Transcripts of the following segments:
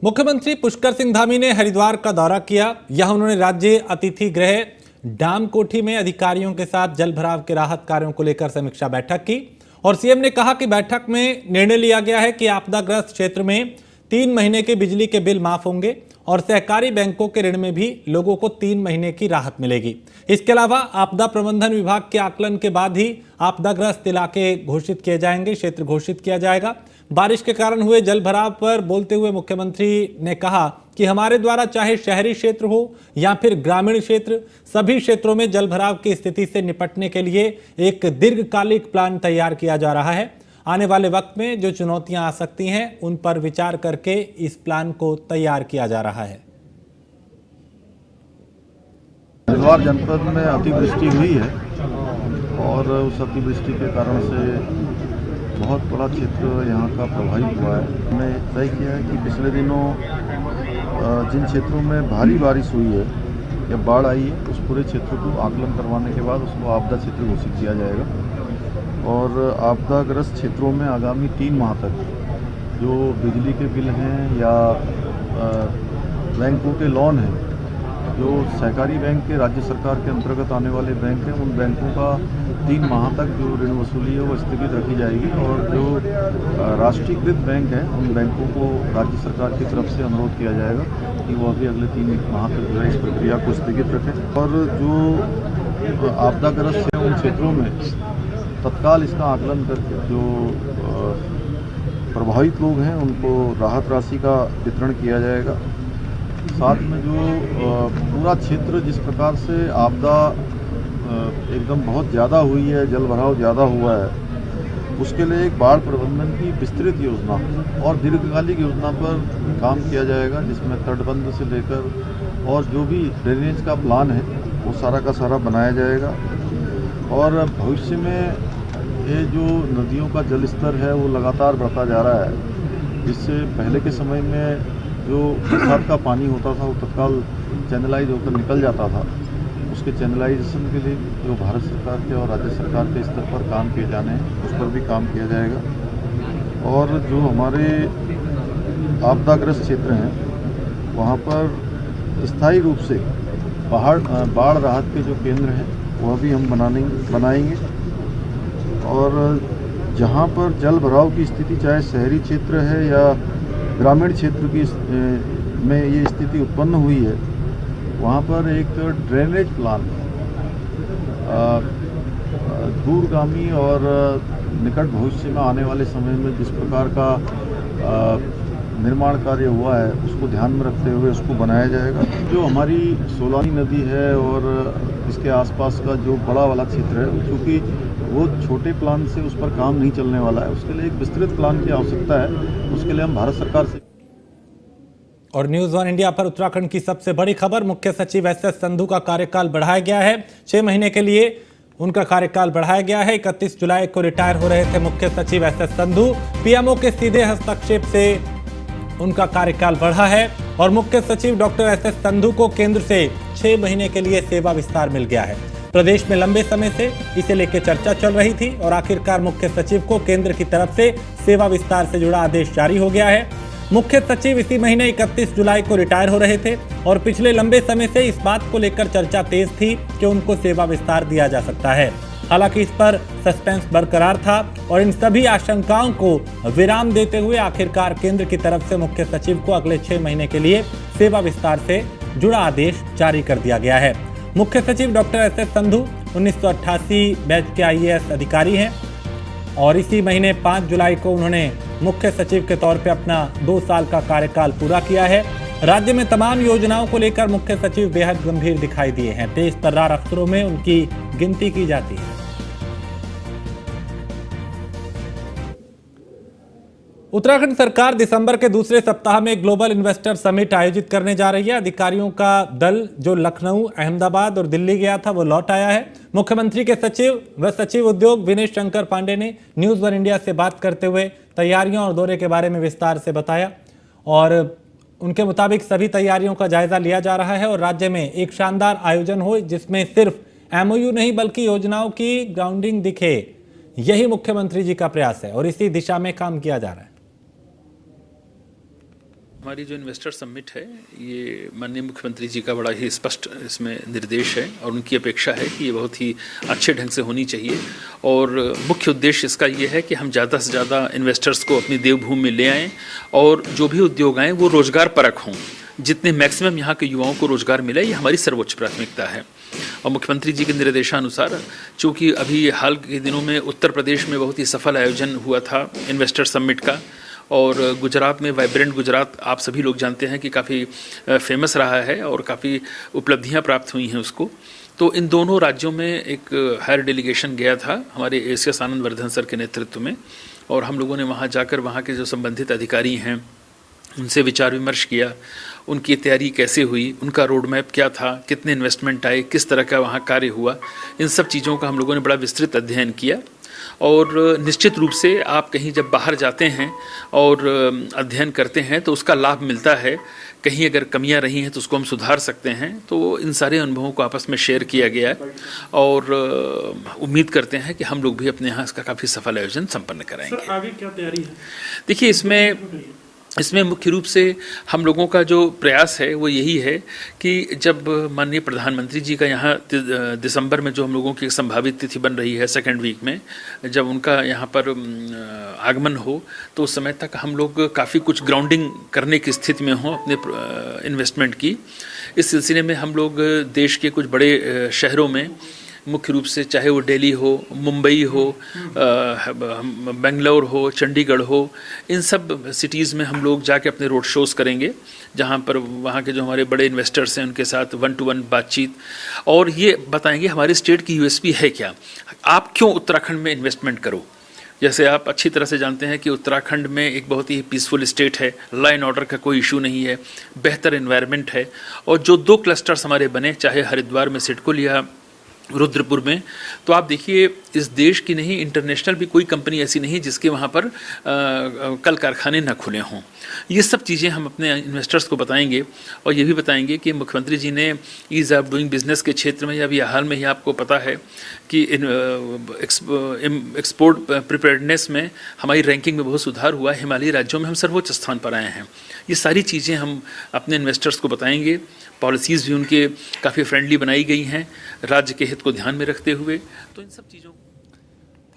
मुख्यमंत्री पुष्कर सिंह धामी ने हरिद्वार का दौरा किया। यहां उन्होंने राज्य अतिथि गृह डाम कोठी में अधिकारियों के साथ जल भराव के राहत कार्यों को लेकर समीक्षा बैठक की और सीएम ने कहा कि बैठक में निर्णय लिया गया है कि आपदाग्रस्त क्षेत्र में 3 महीने के बिजली के बिल माफ होंगे और सहकारी बैंकों के ऋण में भी लोगों को 3 महीने की राहत मिलेगी। इसके अलावा आपदा प्रबंधन विभाग के आकलन के बाद ही आपदाग्रस्त इलाके घोषित किए जाएंगे, क्षेत्र घोषित किया जाएगा। बारिश के कारण हुए जल भराव पर बोलते हुए मुख्यमंत्री ने कहा कि हमारे द्वारा चाहे शहरी क्षेत्र हो या फिर ग्रामीण क्षेत्र, सभी क्षेत्रों में जल भराव की स्थिति से निपटने के लिए एक दीर्घकालिक प्लान तैयार किया जा रहा है। आने वाले वक्त में जो चुनौतियां आ सकती हैं उन पर विचार करके इस प्लान को तैयार किया जा रहा है। हरिद्वार जनपद में अतिवृष्टि हुई है और उस अतिवृष्टि के कारण से बहुत बड़ा क्षेत्र यहाँ का प्रभावित हुआ है। हमने तय किया है कि पिछले दिनों जिन क्षेत्रों में भारी बारिश हुई है या बाढ़ आई है उस पूरे क्षेत्र को आकलन करवाने के बाद उसको आपदा क्षेत्र घोषित किया जाएगा और आपदाग्रस्त क्षेत्रों में आगामी 3 माह तक जो बिजली के बिल हैं या बैंकों के लोन हैं, जो सहकारी बैंक के राज्य सरकार के अंतर्गत आने वाले बैंक हैं, उन बैंकों का 3 माह तक जो ऋण वसूली है वो स्थगित रखी जाएगी और जो राष्ट्रीयकृत बैंक हैं उन बैंकों को राज्य सरकार की तरफ से अनुरोध किया जाएगा कि वो अभी अगले 3 माह तक जो है इस प्रक्रिया को स्थगित रखें और जो आपदाग्रस्त है उन क्षेत्रों में तत्काल इसका आकलन करके जो प्रभावित लोग हैं उनको राहत राशि का वितरण किया जाएगा। साथ में जो पूरा क्षेत्र जिस प्रकार से आपदा एकदम बहुत ज़्यादा हुई है, जल भराव ज़्यादा हुआ है, उसके लिए एक बाढ़ प्रबंधन की विस्तृत योजना और दीर्घकालिक योजना पर काम किया जाएगा, जिसमें तटबंध से लेकर और जो भी ड्रेनेज का प्लान है वो सारा का सारा बनाया जाएगा। और भविष्य में ये जो नदियों का जल स्तर है वो लगातार बढ़ता जा रहा है, जिससे पहले के समय में जो बरसात का पानी होता था वो तत्काल चैनलाइज होकर निकल जाता था। उसके चैनलाइजेशन के लिए जो भारत सरकार के और राज्य सरकार के स्तर पर काम किए जाने हैं उस पर भी काम किया जाएगा। और जो हमारे आपदाग्रस्त क्षेत्र हैं वहाँ पर स्थायी रूप से बाढ़ राहत के जो केंद्र हैं वह भी हम बनाएंगे और जहाँ पर जल भराव की स्थिति चाहे शहरी क्षेत्र है या ग्रामीण क्षेत्र की में ये स्थिति उत्पन्न हुई है वहाँ पर एक ड्रेनेज प्लान दूरगामी और निकट भविष्य में आने वाले समय में जिस प्रकार का निर्माण कार्य हुआ है उसको ध्यान में रखते हुए उसको बनाया जाएगा। जो हमारी सोलानी नदी है और इसके आसपास का जो बड़ा वाला क्षेत्र है, चूँकि वो छोटे प्लान से उस पर काम नहीं चलने वाला है, उसके लिए एक विस्तृत प्लान की आवश्यकता है। उसके लिए हम भारत सरकार से और न्यूज़ 1 इंडिया पर उत्तराखंड की सबसे बड़ी खबर, मुख्य सचिव एसएस संधू का कार्यकाल बढ़ाया गया है। 6 महीने के लिए उनका कार्यकाल बढ़ाया गया है। 31 जुलाई को रिटायर हो रहे थे मुख्य सचिव एसएस संधू। पीएमओ के सीधे हस्तक्षेप से उनका कार्यकाल बढ़ा है और मुख्य सचिव डॉक्टर एसएस संधू को केंद्र से 6 महीने के लिए सेवा विस्तार मिल गया है। प्रदेश में लंबे समय से इसे लेकर चर्चा चल रही थी और आखिरकार मुख्य सचिव को केंद्र की तरफ से सेवा विस्तार से जुड़ा आदेश जारी हो गया है। मुख्य सचिव इसी महीने 31 जुलाई को रिटायर हो रहे थे और पिछले लंबे समय से इस बात को लेकर चर्चा तेज थी कि उनको सेवा विस्तार दिया जा सकता है। हालांकि इस पर सस्पेंस बरकरार था और इन सभी आशंकाओं को विराम देते हुए आखिरकार केंद्र की तरफ से मुख्य सचिव को अगले 6 महीने के लिए सेवा विस्तार से जुड़ा आदेश जारी कर दिया गया है। मुख्य सचिव डॉक्टर एसएस संधू 1988 बैच के आईएएस अधिकारी हैं और इसी महीने 5 जुलाई को उन्होंने मुख्य सचिव के तौर पे अपना 2 साल का कार्यकाल पूरा किया है। राज्य में तमाम योजनाओं को लेकर मुख्य सचिव बेहद गंभीर दिखाई दिए हैं। तेज तर्रार अफसरों में उनकी गिनती की जाती है। उत्तराखंड सरकार दिसंबर के दूसरे सप्ताह में ग्लोबल इन्वेस्टर समिट आयोजित करने जा रही है। अधिकारियों का दल जो लखनऊ, अहमदाबाद और दिल्ली गया था वो लौट आया है। मुख्यमंत्री के सचिव व सचिव उद्योग विनेश शंकर पांडे ने न्यूज़ 1 इंडिया से बात करते हुए तैयारियों और दौरे के बारे में विस्तार से बताया और उनके मुताबिक सभी तैयारियों का जायजा लिया जा रहा है और राज्य में एक शानदार आयोजन हो जिसमें सिर्फ एमओयू नहीं बल्कि योजनाओं की ग्राउंडिंग दिखे, यही मुख्यमंत्री जी का प्रयास है और इसी दिशा में काम किया जा रहा है। हमारी जो इन्वेस्टर समिट है ये माननीय मुख्यमंत्री जी का बड़ा ही स्पष्ट इसमें निर्देश है और उनकी अपेक्षा है कि ये बहुत ही अच्छे ढंग से होनी चाहिए और मुख्य उद्देश्य इसका ये है कि हम ज़्यादा से ज़्यादा इन्वेस्टर्स को अपनी देवभूमि में ले आएँ और जो भी उद्योग आएँ वो रोज़गार परक हों, जितने मैक्सिमम यहाँ के युवाओं को रोज़गार मिले, ये हमारी सर्वोच्च प्राथमिकता है। और मुख्यमंत्री जी के निर्देशानुसार चूँकि अभी हाल के दिनों में उत्तर प्रदेश में बहुत ही सफल आयोजन हुआ था इन्वेस्टर समिट का और गुजरात में वाइब्रेंट गुजरात आप सभी लोग जानते हैं कि काफ़ी फेमस रहा है और काफ़ी उपलब्धियां प्राप्त हुई हैं उसको। तो इन दोनों राज्यों में एक हायर डेलीगेशन गया था हमारे एसीएस आनंद वर्धन सर के नेतृत्व में और हम लोगों ने वहां जाकर वहां के जो संबंधित अधिकारी हैं उनसे विचार विमर्श किया, उनकी तैयारी कैसे हुई, उनका रोड मैप क्या था, कितने इन्वेस्टमेंट आए, किस तरह का वहाँ कार्य हुआ, इन सब चीज़ों का हम लोगों ने बड़ा विस्तृत अध्ययन किया। और निश्चित रूप से आप कहीं जब बाहर जाते हैं और अध्ययन करते हैं तो उसका लाभ मिलता है, कहीं अगर कमियां रही हैं तो उसको हम सुधार सकते हैं। तो इन सारे अनुभवों को आपस में शेयर किया गया है और उम्मीद करते हैं कि हम लोग भी अपने यहाँ इसका काफ़ी सफल आयोजन संपन्न कराएंगे। सर आगे क्या तैयारी है? देखिए इसमें मुख्य रूप से हम लोगों का जो प्रयास है वो यही है कि जब माननीय प्रधानमंत्री जी का यहाँ दिसंबर में जो हम लोगों की संभावित तिथि बन रही है सेकेंड वीक में, जब उनका यहाँ पर आगमन हो तो उस समय तक हम लोग काफ़ी कुछ ग्राउंडिंग करने की स्थिति में हों अपने इन्वेस्टमेंट की। इस सिलसिले में हम लोग देश के कुछ बड़े शहरों में मुख्य रूप से चाहे वो दिल्ली हो, मुंबई हो, बेंगलोर हो, चंडीगढ़ हो, इन सब सिटीज़ में हम लोग जाके अपने रोड शोज़ करेंगे जहाँ पर वहाँ के जो हमारे बड़े इन्वेस्टर्स हैं उनके साथ 1-to-1 बातचीत और ये बताएंगे हमारे स्टेट की यूएसपी है क्या, आप क्यों उत्तराखंड में इन्वेस्टमेंट करो। जैसे आप अच्छी तरह से जानते हैं कि उत्तराखंड में एक बहुत ही पीसफुल स्टेट है, लॉ एंड ऑर्डर का कोई इशू नहीं है, बेहतर एनवायरनमेंट है और जो 2 क्लस्टर्स हमारे बने चाहे हरिद्वार में सिडकुल या रुद्रपुर में, तो आप देखिए इस देश की नहीं इंटरनेशनल भी कोई कंपनी ऐसी नहीं जिसके वहाँ पर कल कारखाने न खुले हों। ये सब चीज़ें हम अपने इन्वेस्टर्स को बताएंगे और ये भी बताएंगे कि मुख्यमंत्री जी ने ईज़ ऑफ डूइंग बिजनेस के क्षेत्र में अभी हाल में ही आपको पता है कि एक्सपोर्ट प्रिपेयर्डनेस में हमारी रैंकिंग में बहुत सुधार हुआ है, हिमालयी राज्यों में हम सर्वोच्च स्थान पर आए हैं। ये सारी चीज़ें हम अपने इन्वेस्टर्स को बताएंगे। पॉलिसीज़ भी उनके काफ़ी फ्रेंडली बनाई गई हैं राज्य के हित को ध्यान में रखते हुए, तो इन सब चीज़ों।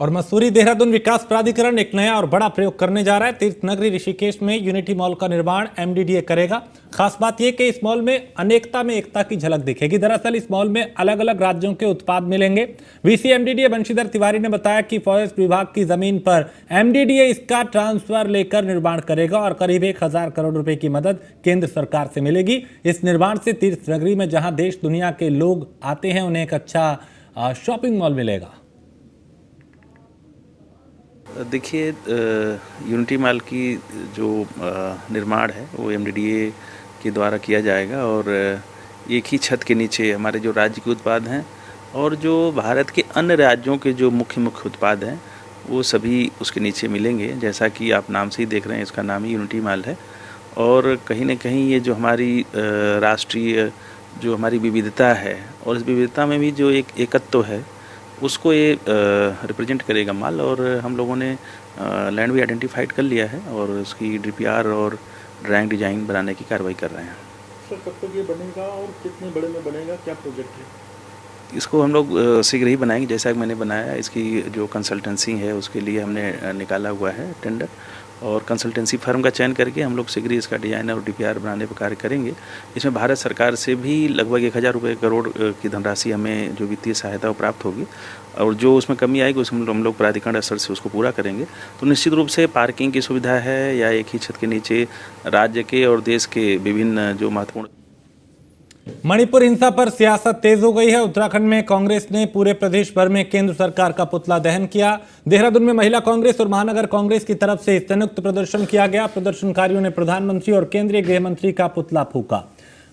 और मसूरी देहरादून विकास प्राधिकरण एक नया और बड़ा प्रयोग करने जा रहा है। तीर्थ नगरी ऋषिकेश में यूनिटी मॉल का निर्माण एमडीडीए करेगा। खास बात यह कि इस मॉल में अनेकता में एकता की झलक दिखेगी। दरअसल इस मॉल में अलग अलग राज्यों के उत्पाद मिलेंगे। वीसी एमडीडीए बंशीधर तिवारी ने बताया कि फॉरेस्ट विभाग की जमीन पर एमडीडीए इसका ट्रांसफर लेकर निर्माण करेगा और करीब 1000 करोड़ रुपए की मदद केंद्र सरकार से मिलेगी। इस निर्माण से तीर्थ नगरी में जहां देश दुनिया के लोग आते हैं उन्हें एक अच्छा शॉपिंग मॉल मिलेगा। देखिए यूनिटी मॉल की जो निर्माण है वो एमडीडीए के द्वारा किया जाएगा और एक ही छत के नीचे हमारे जो राज्य के उत्पाद हैं और जो भारत के अन्य राज्यों के जो मुख्य उत्पाद हैं वो सभी उसके नीचे मिलेंगे। जैसा कि आप नाम से ही देख रहे हैं, इसका नाम ही यूनिटी मॉल है और कहीं ना कहीं ये जो हमारी राष्ट्रीय जो हमारी विविधता है और इस विविधता में भी जो एक एकत्व है उसको ये रिप्रेजेंट करेगा माल। और हम लोगों ने लैंड भी आइडेंटिफाइड कर लिया है और उसकी डीपीआर और ड्राइंग डिजाइन बनाने की कार्रवाई कर रहे हैं। सर कब तक ये बनेगा और कितने बड़े में बनेगा, क्या प्रोजेक्ट है? इसको हम लोग शीघ्र ही बनाएंगे। जैसा कि मैंने बनाया, इसकी जो कंसल्टेंसी है उसके लिए हमने निकाला हुआ है टेंडर और कंसल्टेंसी फर्म का चयन करके हम लोग शीघ्र ही इसका डिजाइन और डीपीआर बनाने पर कार्य करेंगे। इसमें भारत सरकार से भी लगभग 1000 करोड़ की धनराशि हमें जो वित्तीय सहायता प्राप्त होगी और जो उसमें कमी आएगी उसमें हम लोग प्राधिकरण स्तर से उसको पूरा करेंगे। तो निश्चित रूप से पार्किंग की सुविधा है या एक ही छत के नीचे राज्य के और देश के विभिन्न जो महत्वपूर्ण। मणिपुर हिंसा पर सियासत तेज हो गई है। उत्तराखंड में कांग्रेस ने पूरे प्रदेश भर में केंद्र सरकार का पुतला दहन किया। देहरादून में महिला कांग्रेस और महानगर कांग्रेस की तरफ से संयुक्त प्रदर्शन किया गया। प्रदर्शनकारियों ने प्रधानमंत्री और केंद्रीय गृह मंत्री का पुतला फूंका।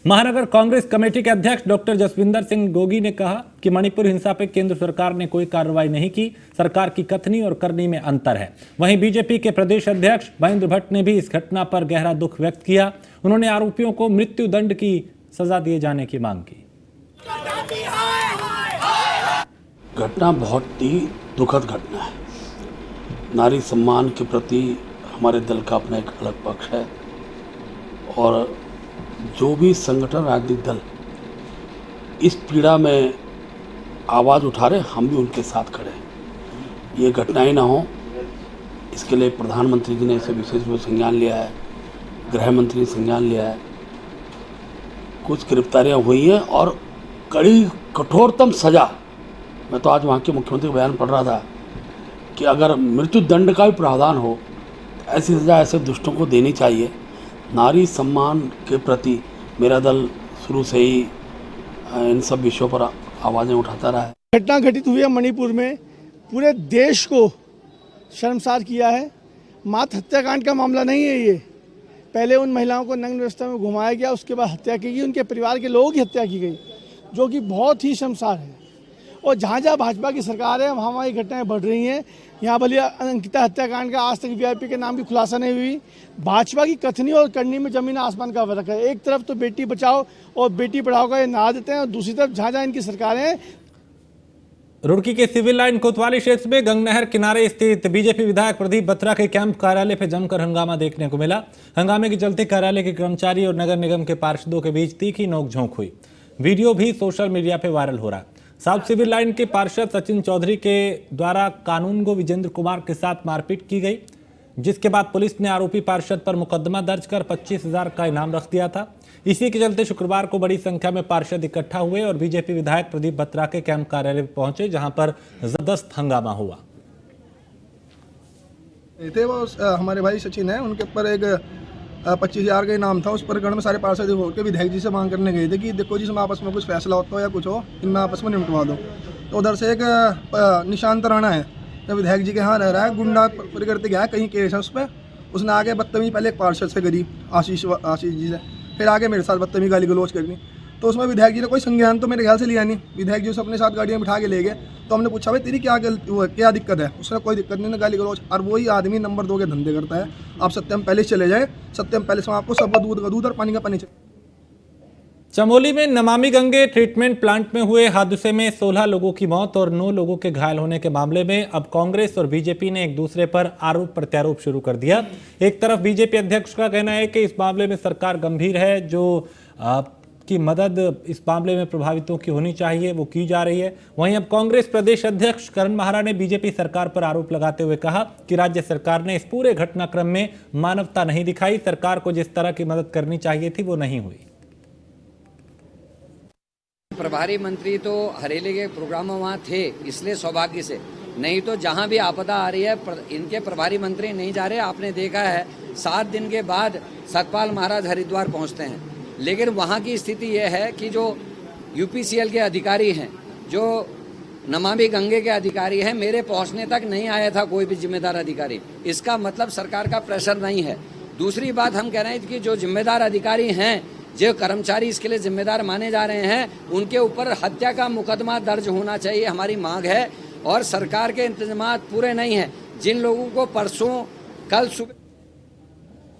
महानगर कांग्रेस कमेटी के अध्यक्ष डॉक्टर जसविंदर सिंह गोगी ने कहा कि मणिपुर हिंसा पर केंद्र सरकार ने कोई कार्रवाई नहीं की, सरकार की कथनी और करनी में अंतर है। वहीं बीजेपी के प्रदेश अध्यक्ष महेंद्र भट्ट ने भी इस घटना पर गहरा दुख व्यक्त किया। उन्होंने आरोपियों को मृत्यु दंड की सजा दिए जाने की मांग की। घटना बहुत ही दुखद घटना है। नारी सम्मान के प्रति हमारे दल का अपना एक अलग पक्ष है और जो भी संगठन राजनीतिक दल इस पीड़ा में आवाज़ उठा रहे, हम भी उनके साथ खड़े हैं। ये घटनाएं ना हो, इसके लिए प्रधानमंत्री जी ने इसे विशेष रूप से संज्ञान लिया है, गृह मंत्री ने संज्ञान लिया है। कुछ गिरफ्तारियां हुई हैं और कड़ी कठोरतम सज़ा। मैं तो आज वहाँ के मुख्यमंत्री का बयान पढ़ रहा था कि अगर मृत्यु दंड का भी प्रावधान हो तो ऐसी सज़ा ऐसे दुष्टों को देनी चाहिए। नारी सम्मान के प्रति मेरा दल शुरू से ही इन सब विषयों पर आवाज़ें उठाता रहा है। घटना घटित हुई है मणिपुर में, पूरे देश को शर्मसार किया है। मात्र हत्याकांड का मामला नहीं है ये। पहले उन महिलाओं को नग्न अवस्था में घुमाया गया, उसके बाद हत्या की गई, उनके परिवार के लोगों की हत्या की गई, जो कि बहुत ही शर्मसार है। और जहाँ जहाँ भाजपा की सरकार है वहाँ वहाँ ये घटनाएं बढ़ रही हैं। यहाँ भले अंकिता हत्याकांड का आज तक वीआईपी के नाम की खुलासा नहीं हुई। भाजपा की कथनी और करनी में जमीन आसमान का फर्क है। एक तरफ तो बेटी बचाओ और बेटी पढ़ाओ का ये नारा देते हैं, और दूसरी तरफ जहाँ जहाँ इनकी सरकारें हैं। रुड़की के सिविल लाइन कोतवाली क्षेत्र में गंगनहर किनारे स्थित बीजेपी विधायक प्रदीप बत्रा के कैंप कार्यालय पर जमकर हंगामा देखने को मिला। हंगामे के चलते कार्यालय के कर्मचारी और नगर निगम के पार्षदों के बीच तीखी नोकझोंक हुई। वीडियो भी सोशल मीडिया पर वायरल हो रहा है। साउथ सिविल लाइन के पार्षद सचिन चौधरी के द्वारा कानूनगो विजेंद्र कुमार के साथ मारपीट की गई, जिसके बाद पुलिस ने आरोपी पार्षद पर मुकदमा दर्ज कर 25,000 का इनाम रख दिया था। इसी के चलते शुक्रवार को बड़ी संख्या में पार्षद इकट्ठा हुए और बीजेपी विधायक प्रदीप बत्रा के कैंप कार्यालय पहुंचे, जहां पर जबरदस्त हंगामा हुआ। थे वो हमारे भाई सचिन है, उनके ऊपर एक 25,000 का इनाम था। उस प्रकरण में सारे पार्षद होकर विधायक जी से मांग करने गए थे कि देखो जी, इसमें आपस में कुछ फैसला होता हो या कुछ हो, इनमें आपस में निपटवा दो। तो उधर से एक निशांत राणा है, तो विधायक जी के यहाँ रह रहा है, गुंडा प्रकृति गया, कहीं केस है उस पर। उसने आगे बदतमीजी पहले एक पार्षद से करी, आशीष जी से, फिर आगे मेरे साथ बदतमीजी गाली गलौज करनी। तो उसमें विधायक जी ने कोई संज्ञान तो मेरे ख्याल से लिया नहीं। विधायक जी उसे अपने साथ गाड़ियाँ बिठा के ले गए। तो हमने पूछा भाई तेरी क्या क्या दिक्कत है? उसने कोई दिक्कत नहीं, गाली गलौज। और वही आदमी नंबर 2 के धंधे करता है। आप सत्यम पैलेस चले जाए, सत्यम पैलेस में आपको सब दूध का दूध और पानी का पानी चाहिए। चमोली में नमामि गंगे ट्रीटमेंट प्लांट में हुए हादसे में 16 लोगों की मौत और 9 लोगों के घायल होने के मामले में अब कांग्रेस और बीजेपी ने एक दूसरे पर आरोप प्रत्यारोप शुरू कर दिया। एक तरफ बीजेपी अध्यक्ष का कहना है कि इस मामले में सरकार गंभीर है, जो की मदद इस मामले में प्रभावितों की होनी चाहिए वो की जा रही है। वहीं अब कांग्रेस प्रदेश अध्यक्ष करण माहरा ने बीजेपी सरकार पर आरोप लगाते हुए कहा कि राज्य सरकार ने इस पूरे घटनाक्रम में मानवता नहीं दिखाई। सरकार को जिस तरह की मदद करनी चाहिए थी वो नहीं हुई। प्रभारी मंत्री तो हरेले के प्रोग्राम में वहाँ थे, इसलिए सौभाग्य से, नहीं तो जहाँ भी आपदा आ रही है इनके प्रभारी मंत्री नहीं जा रहे। आपने देखा है 7 दिन के बाद सतपाल महाराज हरिद्वार पहुँचते हैं, लेकिन वहाँ की स्थिति यह है कि जो यूपीसीएल के अधिकारी हैं, जो नमामि गंगे के अधिकारी हैं, मेरे पहुँचने तक नहीं आया था कोई भी जिम्मेदार अधिकारी। इसका मतलब सरकार का प्रेशर नहीं है। दूसरी बात हम कह रहे हैं कि जो जिम्मेदार अधिकारी हैं, जो कर्मचारी इसके लिए जिम्मेदार माने जा रहे हैं, उनके ऊपर हत्या का मुकदमा दर्ज होना चाहिए, हमारी मांग है। और सरकार के इंतजाम पूरे नहीं हैं। जिन लोगों को परसों कल सुबह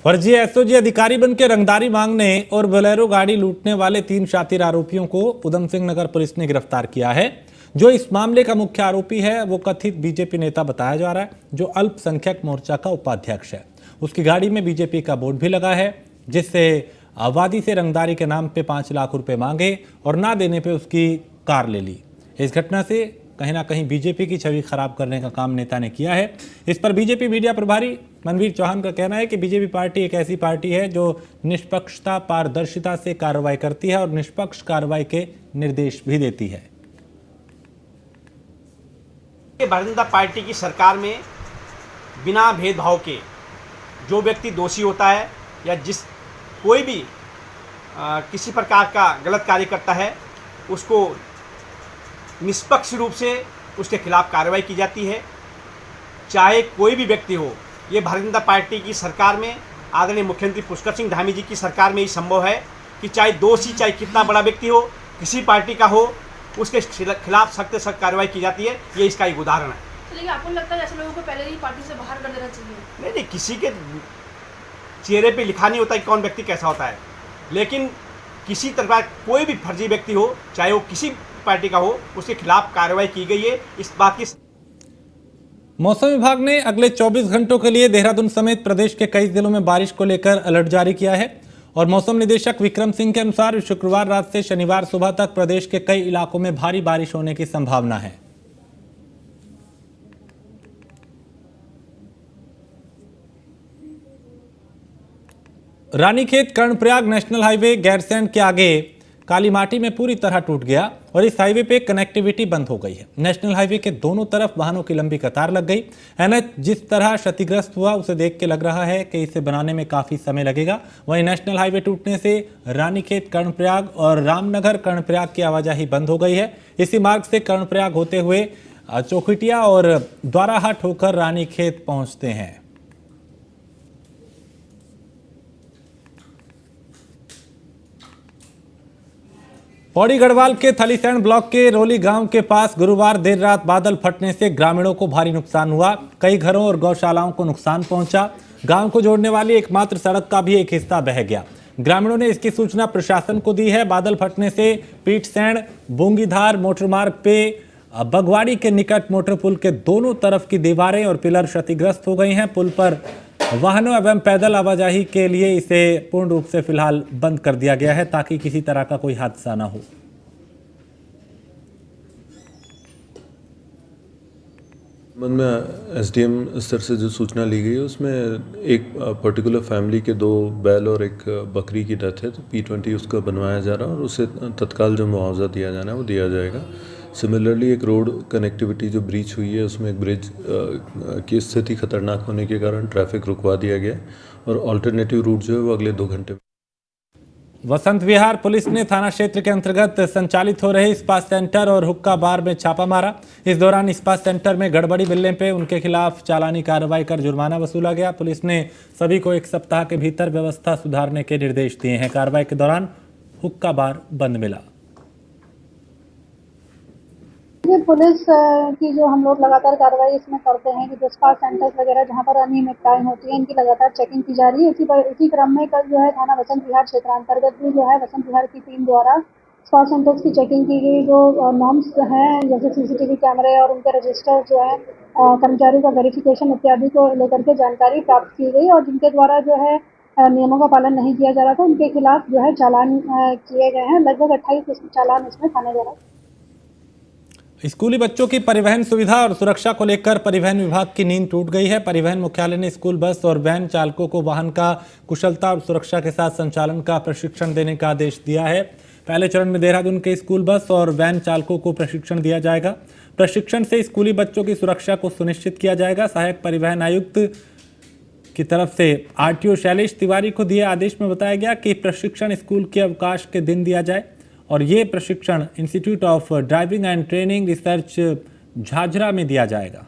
फर्जी एसओजी अधिकारी बनकर रंगदारी मांगने और बोलेरो गाड़ी लूटने वाले 3 शातिर आरोपियों को उधम सिंह नगर पुलिस ने गिरफ्तार किया है। जो इस मामले का मुख्य आरोपी है वो कथित बीजेपी नेता बताया जा रहा है, जो अल्पसंख्यक मोर्चा का उपाध्यक्ष है। उसकी गाड़ी में बीजेपी का बोर्ड भी लगा है, जिससे आबादी से रंगदारी के नाम पे 5 लाख रुपए मांगे और ना देने पे उसकी कार ले ली। इस घटना से कहीं ना कहीं बीजेपी की छवि खराब करने का काम नेता ने किया है। इस पर बीजेपी मीडिया प्रभारी मनवीर चौहान का कहना है कि बीजेपी पार्टी एक ऐसी पार्टी है जो निष्पक्षता, पारदर्शिता से कार्रवाई करती है और निष्पक्ष कार्रवाई के निर्देश भी देती है। भारतीय जनता पार्टी की सरकार में बिना भेदभाव के जो व्यक्ति दोषी होता है या कोई भी किसी प्रकार का गलत कार्य करता है, उसको निष्पक्ष रूप से उसके खिलाफ कार्रवाई की जाती है, चाहे कोई भी व्यक्ति हो। ये भारतीय जनता पार्टी की सरकार में, आदरणीय मुख्यमंत्री पुष्कर सिंह धामी जी की सरकार में ही संभव है कि चाहे दोषी, चाहे कितना बड़ा व्यक्ति हो, किसी पार्टी का हो, उसके खिलाफ सख्त से सख्त कार्रवाई की जाती है। ये इसका एक उदाहरण है। तो लेकिन आपको लगता है ऐसे लोगों को पहले ही पार्टी से बाहर कर देना चाहिए? नहीं, किसी के चेहरे पे लिखा नहीं होता कि कौन व्यक्ति कैसा होता है, लेकिन किसी तरह कोई भी फर्जी व्यक्ति हो, चाहे वो किसी पार्टी का हो, उसके खिलाफ कार्रवाई की गई है। इस बात की मौसम विभाग ने अगले 24 घंटों के लिए देहरादून समेत प्रदेश के कई जिलों में बारिश को लेकर अलर्ट जारी किया है और मौसम निदेशक विक्रम सिंह के अनुसार शुक्रवार रात से शनिवार सुबह तक प्रदेश के कई इलाकों में भारी बारिश होने की संभावना है। रानीखेत कर्णप्रयाग नेशनल हाईवे गैरसैंण के आगे काली माटी में पूरी तरह टूट गया और इस हाईवे पे कनेक्टिविटी बंद हो गई है। नेशनल हाईवे के दोनों तरफ वाहनों की लंबी कतार लग गई। एनएच जिस तरह क्षतिग्रस्त हुआ उसे देख के लग रहा है कि इसे बनाने में काफी समय लगेगा। वहीं नेशनल हाईवे टूटने से रानीखेत कर्णप्रयाग और रामनगर कर्णप्रयाग की आवाजाही बंद हो गई है। इसी मार्ग से कर्णप्रयाग होते हुए चौखुटिया और द्वाराहाट होकर रानीखेत पहुंचते हैं। पौड़ी गढ़वाल के थलीसैंण ब्लॉक के रोली गांव के पास गुरुवार देर रात बादल फटने से ग्रामीणों को भारी नुकसान हुआ। कई घरों और गौशालाओं को नुकसान पहुंचा। गांव को जोड़ने वाली एकमात्र सड़क का भी एक हिस्सा बह गया। ग्रामीणों ने इसकी सूचना प्रशासन को दी है। बादल फटने से पीठसैंण बूंगीधार मोटरमार्ग पे बगवाड़ी के निकट मोटर पुल के दोनों तरफ की दीवारें और पिलर क्षतिग्रस्त हो गई हैं। पुल पर वाहनों एवं पैदल आवाजाही के लिए इसे पूर्ण रूप से फिलहाल बंद कर दिया गया है ताकि किसी तरह का कोई हादसा ना हो। मन में एसडीएम स्तर से जो सूचना ली गई है उसमें एक पर्टिकुलर फैमिली के 2 बैल और एक बकरी की डेथ है, तो P20 उसका बनवाया जा रहा है और उसे तत्काल जो मुआवजा दिया जाना है वो दिया जाएगा। सिमिलरली एक रोड कनेक्टिविटी जो ब्रीच हुई है उसमें एक ब्रिज की स्थिति खतरनाक होने के कारण ट्रैफिक रुकवा दिया गया और अल्टरनेटिव रूट जो है वो अगले 2 घंटे। वसंत विहार पुलिस ने थाना क्षेत्र के अंतर्गत संचालित हो रहे इस्पात सेंटर और हुक्का बार में छापा मारा। इस दौरान इस्पात सेंटर में गड़बड़ी मिलने पे उनके खिलाफ चालानी कार्रवाई कर जुर्माना वसूला गया। पुलिस ने सभी को 1 सप्ताह के भीतर व्यवस्था सुधारने के निर्देश दिए हैं। कार्रवाई के दौरान हुक्का बार बंद मिला। ये पुलिस की जो हम लोग लगातार कार्रवाई इसमें करते हैं कि जो स्पा सेंटर्स वगैरह जहाँ पर अनियमितताएं होती हैं इनकी लगातार चेकिंग की जा रही है। इसी क्रम में कल जो है थाना वसंत विहार क्षेत्रांतर्गत भी जो है वसंत विहार की टीम द्वारा स्पा सेंटर्स की चेकिंग की गई। जो नॉर्म्स हैं जैसे सीसीटीवी कैमरे और उनके रजिस्टर जो है कर्मचारियों का वेरिफिकेशन इत्यादि को लेकर के जानकारी प्राप्त की गई और जिनके द्वारा जो है नियमों का पालन नहीं किया जा रहा था उनके खिलाफ जो है चालान किए गए हैं। लगभग 28 चालान इसमें थाने द्वारा। स्कूली बच्चों की परिवहन सुविधा और सुरक्षा को लेकर परिवहन विभाग की नींद टूट गई है। परिवहन मुख्यालय ने स्कूल बस और वैन चालकों को वाहन का कुशलता और सुरक्षा के साथ संचालन का प्रशिक्षण देने का आदेश दिया है। पहले चरण में देहरादून के स्कूल बस और वैन चालकों को प्रशिक्षण दिया जाएगा। प्रशिक्षण से स्कूली बच्चों की सुरक्षा को सुनिश्चित किया जाएगा। सहायक परिवहन आयुक्त की तरफ से आरटीओ शैलेश तिवारी को दिए आदेश में बताया गया कि प्रशिक्षण स्कूल के अवकाश के दिन दिया जाए और ये प्रशिक्षण institute of driving and training research Jhajhra में दिया जाएगा।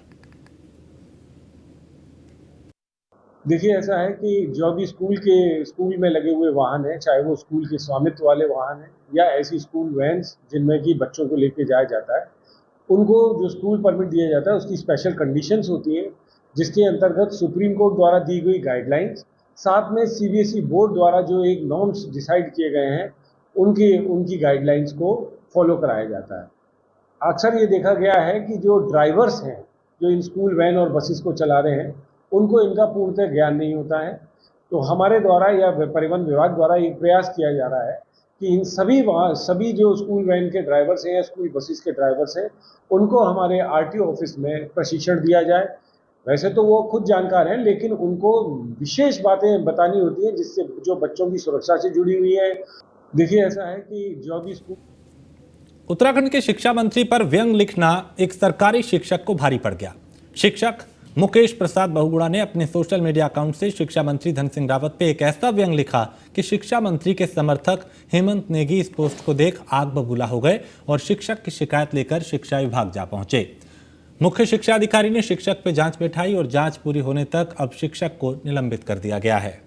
देखिए ऐसा है कि जो भी स्कूल में लगे हुए वाहन हैं, चाहे वो स्कूल के स्वामित्व वाले वाहन हैं या ऐसी स्कूल वैन्स जिनमें कि बच्चों को लेके जाया जाता है, उनको जो स्कूल परमिट दिया जाता है उसकी स्पेशल कंडीशंस होती हैं जिसके अंतर्गत सुप्रीम कोर्ट द्वारा दी गई गाइडलाइंस, साथ में सीबीएसई बोर्ड द्वारा जो एक नॉर्म्स डिसाइड किए गए हैं उनकी गाइडलाइंस को फॉलो कराया जाता है। अक्सर ये देखा गया है कि जो ड्राइवर्स हैं जो इन स्कूल वैन और बसेस को चला रहे हैं उनको इनका पूर्णतः ज्ञान नहीं होता है। तो हमारे द्वारा या परिवहन विभाग द्वारा एक प्रयास किया जा रहा है कि इन सभी जो स्कूल वैन के ड्राइवर्स हैं या स्कूल बसेस के ड्राइवर्स हैं उनको हमारे आरटीओ ऑफिस में प्रशिक्षण दिया जाए। वैसे तो वो खुद जानकार हैं लेकिन उनको विशेष बातें बतानी होती हैं जिससे जो बच्चों की सुरक्षा से जुड़ी हुई है। देखिए ऐसा है कि जो भी स्कूल उत्तराखंड के शिक्षा मंत्री पर व्यंग लिखना एक सरकारी शिक्षक को भारी पड़ गया। शिक्षक मुकेश प्रसाद बहुगुणा ने अपने सोशल मीडिया अकाउंट से शिक्षा मंत्री धन सिंह रावत पे एक ऐसा व्यंग लिखा कि शिक्षा मंत्री के समर्थक हेमंत नेगी इस पोस्ट को देख आग बबूला हो गए और शिक्षक की शिकायत लेकर शिक्षा विभाग जा पहुंचे। मुख्य शिक्षा अधिकारी ने शिक्षक पे जांच बैठाई और जांच पूरी होने तक अब शिक्षक को निलंबित कर दिया गया है।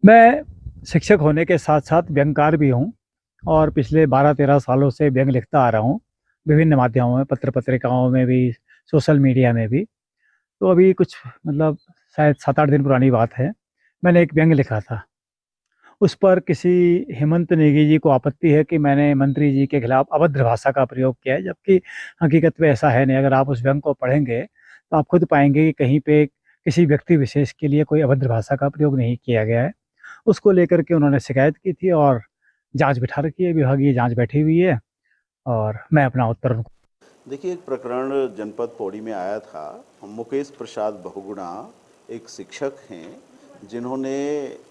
मैं शिक्षक होने के साथ साथ व्यंगकार भी हूं और पिछले 12-13 सालों से व्यंग लिखता आ रहा हूं, विभिन्न माध्यमों में, पत्र पत्रिकाओं में भी, सोशल मीडिया में भी। तो अभी कुछ मतलब शायद 7-8 दिन पुरानी बात है, मैंने एक व्यंग लिखा था। उस पर किसी हेमंत नेगी जी को आपत्ति है कि मैंने मंत्री जी के खिलाफ अभद्र भाषा का प्रयोग किया है, जबकि हकीकत में ऐसा है नहीं। अगर आप उस व्यंग को पढ़ेंगे तो आप खुद पाएंगे कि कहीं पे किसी व्यक्ति विशेष के लिए कोई अभद्र भाषा का प्रयोग नहीं किया गया है। उसको लेकर के उन्होंने शिकायत की थी और जांच बिठा रखी है, विभागीय जांच बैठी हुई है और मैं अपना उत्तर उनको। देखिए, एक प्रकरण जनपद पौड़ी में आया था। मुकेश प्रसाद बहुगुणा एक शिक्षक हैं जिन्होंने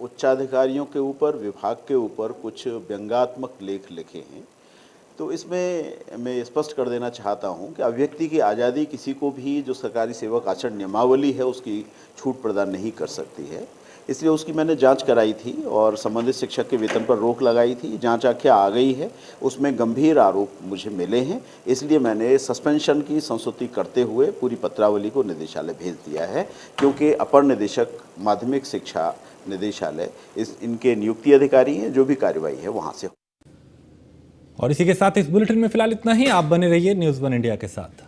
उच्चाधिकारियों के ऊपर, विभाग के ऊपर कुछ व्यंग्यात्मक लेख लिखे हैं। तो इसमें मैं स्पष्ट कर देना चाहता हूं कि अभिव्यक्ति की आज़ादी किसी को भी, जो सरकारी सेवक आचरण नियमावली है, उसकी छूट प्रदान नहीं कर सकती है। इसलिए उसकी मैंने जांच कराई थी और संबंधित शिक्षक के वेतन पर रोक लगाई थी। जांच आख्या आ गई है, उसमें गंभीर आरोप मुझे मिले हैं, इसलिए मैंने सस्पेंशन की संस्तुति करते हुए पूरी पत्रावली को निदेशालय भेज दिया है, क्योंकि अपर निदेशक माध्यमिक शिक्षा निदेशालय इनके नियुक्ति अधिकारी हैं, जो भी कार्रवाई है वहाँ से। और इसी के साथ इस बुलेटिन में फिलहाल इतना ही। आप बने रहिए न्यूज़ 1 इंडिया के साथ।